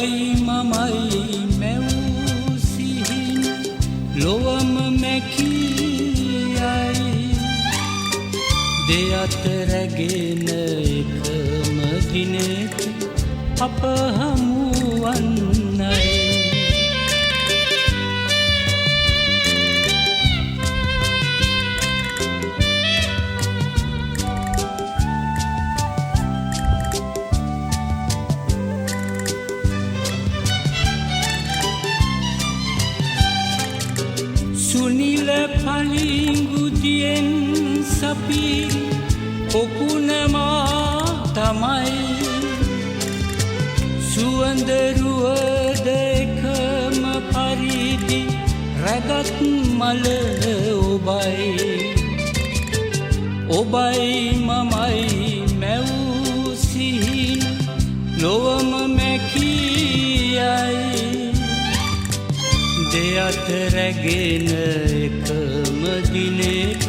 ඔබයි මමයි මැවූ සිහින ලොවම මැකියයි දෙයත රැගෙන එකම දිනක අප හමුවන්නයි සුනිල පලිංගුදියෙන් සපිරි පොකුණමා තමයි සුවඳරුවද එකම පරිදි රැගත් මල ඔබයි ඔබයි මමයි මැවූ සිහින ලොවම මැකියයි දෙයත රැගෙන එකම දිනක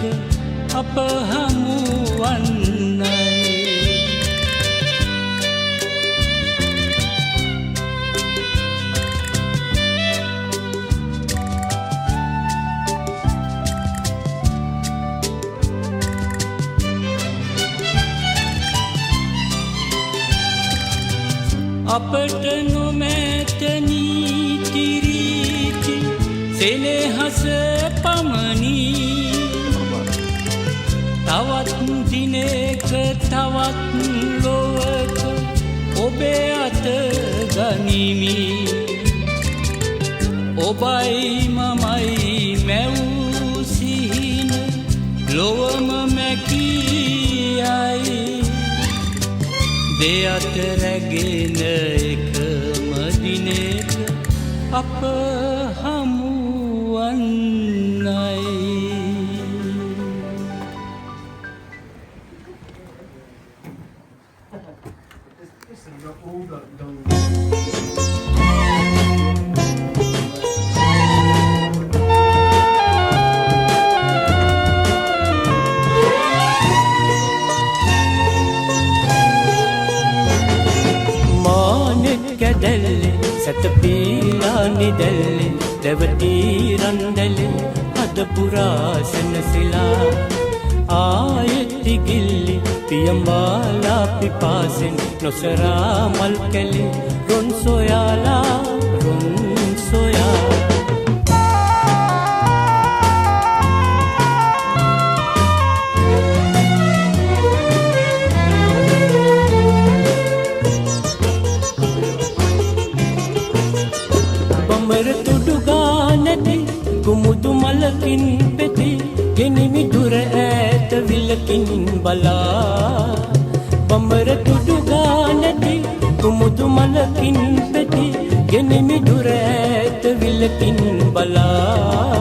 අප හමුවන්නයි අපට නොමැත නීතිරීති සෙනෙහස පමණි තවත් දිනක තවත් ලොවක ඔබේ අත ගනිමි ඔබයි මමයි මැවූ සිහින ලොවම මැකියයි දෙයත රැගෙන එකම දිනක අප හමුවන්නයි සැතපීලා නිදැල්ලෙ දැවටී රන්දැලෙ අද පුරා සැනසිලා ආයෙත් ඉගිල්ලි පියඹාලා පිපාසෙන් නොසරා මල් කැලේ රොන් සොයාලා රොන් සොයා කුමුදු මලකින් පෙති ගෙනිමි දුර ඈත විලකින් බලා බඹර තුඩු ගානති කුමුදු මලකින් පෙති ගෙනිමි දුර ඈත විලකින් බලා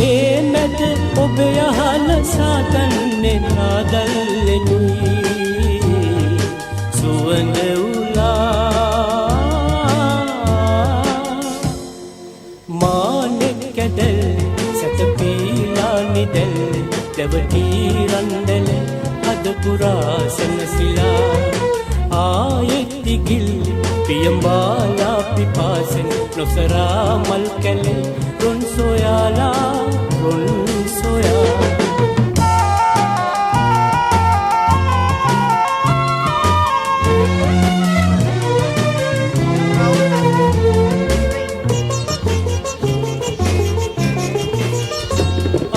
ඒ මැද ඔබ යහන සාතන්නේ නාදල්ලෙනි සුවඳ දැවටී රන්දැල අද පුරා සැනසිලා ආයෙත් ඉගිල්ලි පියඹාලා පිපාසෙන් නොසරා මල් කැලේ රොන් සොයාලා රොන් සොයා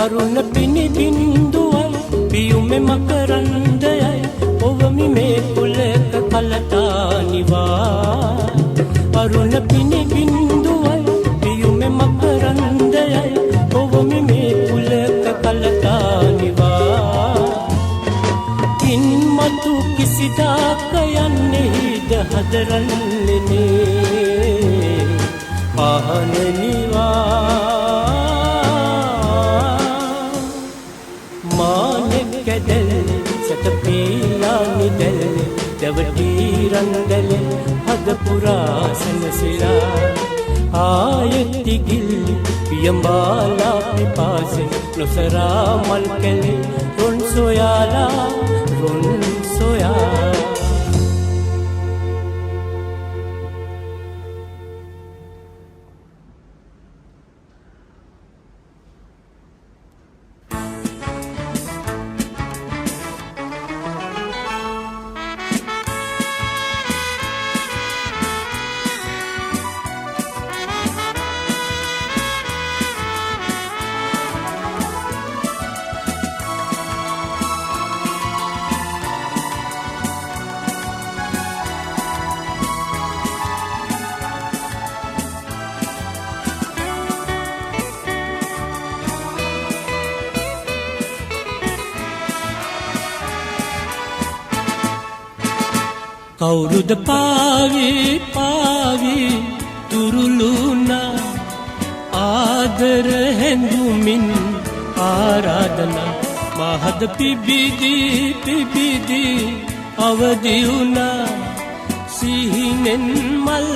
අරුණ පිණි බින්දුවයි පියුමෙ මකරන්දයයි ඔවමි මේ පුලක කලතානිවා අරුණ පිණි බින්දුවයි පියුමෙ මකරන්දයයි ඔවමි මේ පුලක කලතානිවා ඉන් මතු කිසිදාක යන්නේද හදරන්නෙනේ පහනනිවා සැතපීලා නිදැල්ලෙ දැවටී රන්දැලෙ හද පුරා සැනසිලා ආයෙත් ඉගිල්ලි පියඹාලා පිපාසෙන් නොසරා මල් කැලේ රොන් සොයාලා රොන් සොයා කවුරුද පාවි පාවි තුරුළුනා ආදර හැඳුමින් ආරාධනා මහද පිබිදී අවදි වුණා සිහිනෙන් මල්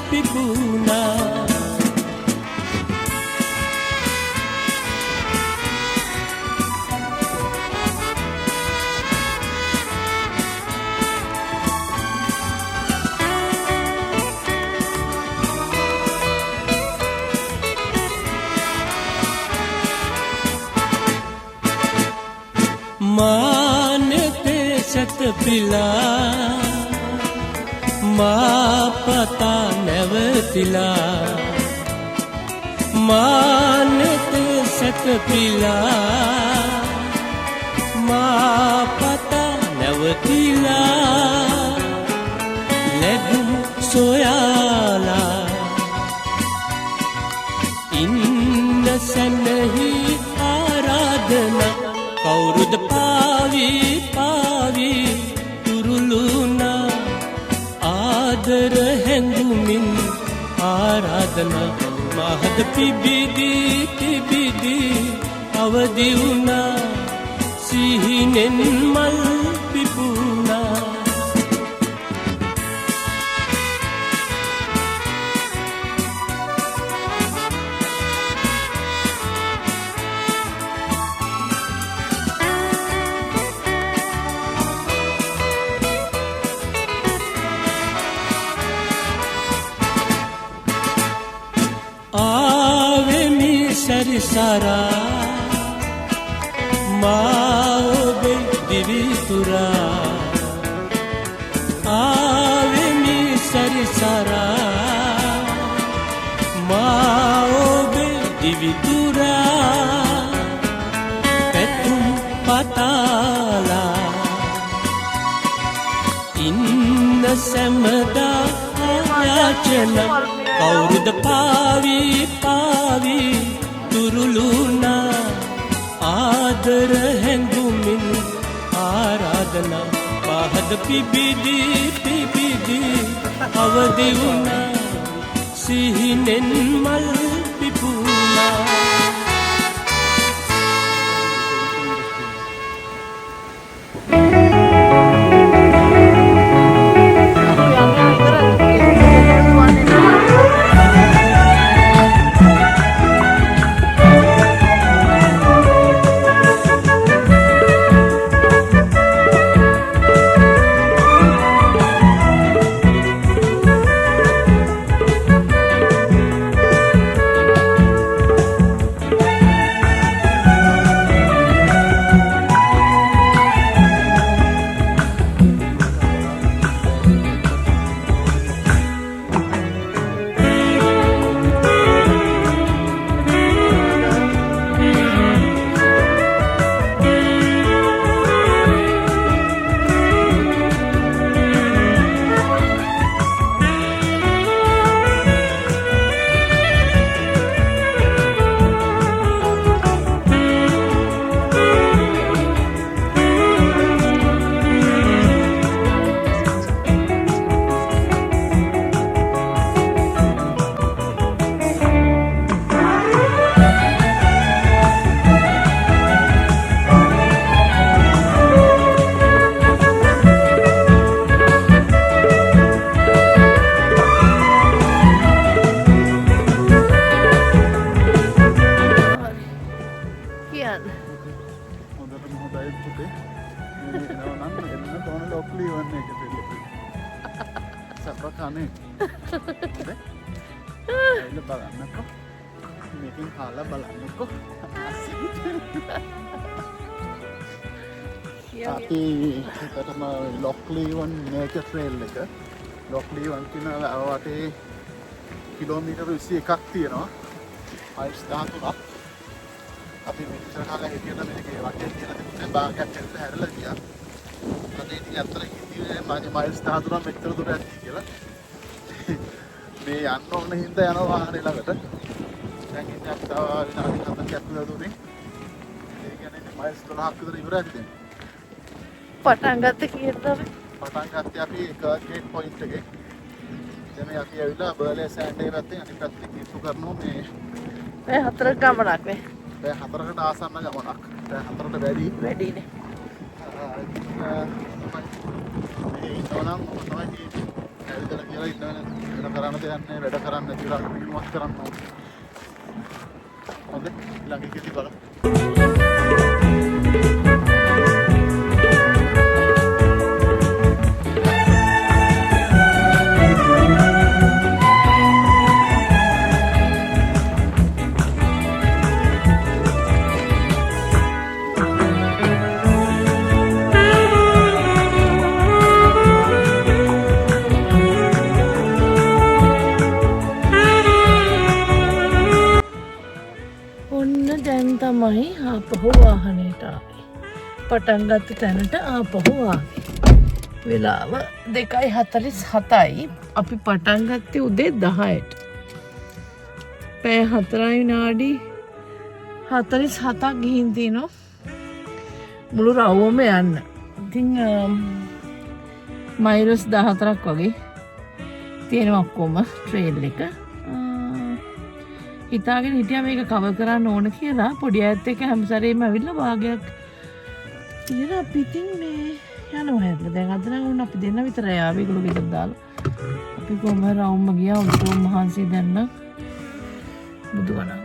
පිපුණා मानते सत पिला माँ पता नवतिला मानते सत पिला माँ पता नवतिला लघु सोयाला इन्न सनही आराधना कौरुद पावी पावी तुरुलुना आदर हैंदुमिन आराधना महद पिबिदी अवधि उना सिहिनेन मल पिपुना सरिसारा माओ दिवितुरा आवे मी सरिसारा माओ दिवितुरा पेतुम पताला इन्न समदा याचना कौरुद पावी पावी तुरुलुना आदर हैंदुमिन आराधना महद पिबिदी अवधि उना सिहिनेन मल पिपुना අපි හිතටම ලොක්ලීවන් නේචර් ට්‍රේල් එක ලොක්ලීවන් කියන වටේ කිලෝමීටර් 21ක් තියෙනවා මයිල්ස් 13ක් අපි මෙච්චර කාලෙ හිටියද මේකේ වටේ තියෙන තිබුණේ භාගයක් ඇතුළට හැරලා ගියා අද ඉතින් අතර හිටියේ මයිල්ස් 13ක් මෙච්චර දුර ඇති කියලා මේ යන්න ඕන හින්දා යනවා වාහනේ ළඟට දැන් ඉතින් අපි තව විනාඩි 7ක් ඇතුළත දුරින් ඒ කියන්නේ මයිල්ස් 12ක් විතර ඉවරයි දැන් පටන් ගත්ත කීයද පටන් ගත්තේ අපි කර්ගේට් පොයින්ට් එකේ. දැන් මේ අපි ඇවිල්ලා බර්ලේ සෑන්ඩ් එකේ පැත්තෙන් අනිත් පැත්තට කිට්ටු කරනවා මේ මේ 4 ගමනක් නේ. දැන් 4කට ආසන්න ගමනක්. දැන් 4ට වැඩිනේ. මේ ඉන්නවනම් තමයි ඇවිදලා කියලා ඉන්නවනේ වෙන කරන්න දෙයක් නැහැ වැඩ කරන්න නැතිලා පිළිමත් කරන්න ඕනේ. හොඳ ළඟ කිසි බලන්න. තමයි ආපහු වාහනේට ආවේ. පටන් ගත්ත තැනට ආපහු ආවේ. වෙලාව 2:47යි. අපි පටන් ගත්තේ උදේ 10ට. පැය 4 විනාඩි 47ක් ගිහින් තිනවා. මුළු රවුම යන්න. ඉතින් මයිලස් 14ක් වගේ තියෙනවා ඔක්කොම ට්‍රේල් එක. හිතාගෙන හිටියා මේක කවර් කරන්න ඕන කියලා. පොඩි අයත් එක්ක හැමසැරේම ඇවිල්ලා භාගයක් කියලා අපි ඉතින් මේ යනවා හැදලා. දැන් අද නම් අපි දෙන්න විතරයි ආවේ. ඒගොල්ලෝ ගෙදර දාලා අපි කොහම රවුම්ම ගියා. උඩට මහන්සි දැන් නම් බුදුවනා.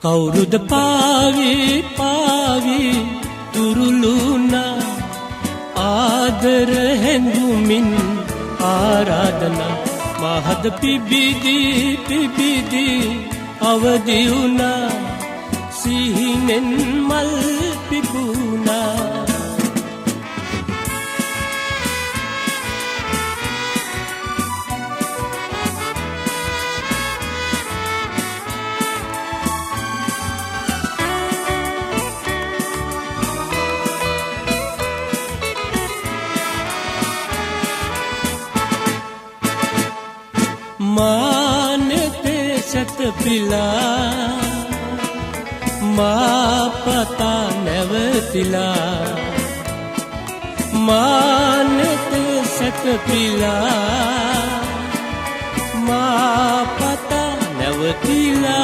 කවුරුද පාවි තුරුළුනා ආදර හැඳුමින් ආරාධනා මහද පිබිදී අවදි වුණා සිහිනෙන් මල් පිපුණා मानते सत पिला माँ पता नवतिला मानते सत पिला माँ पता नवतिला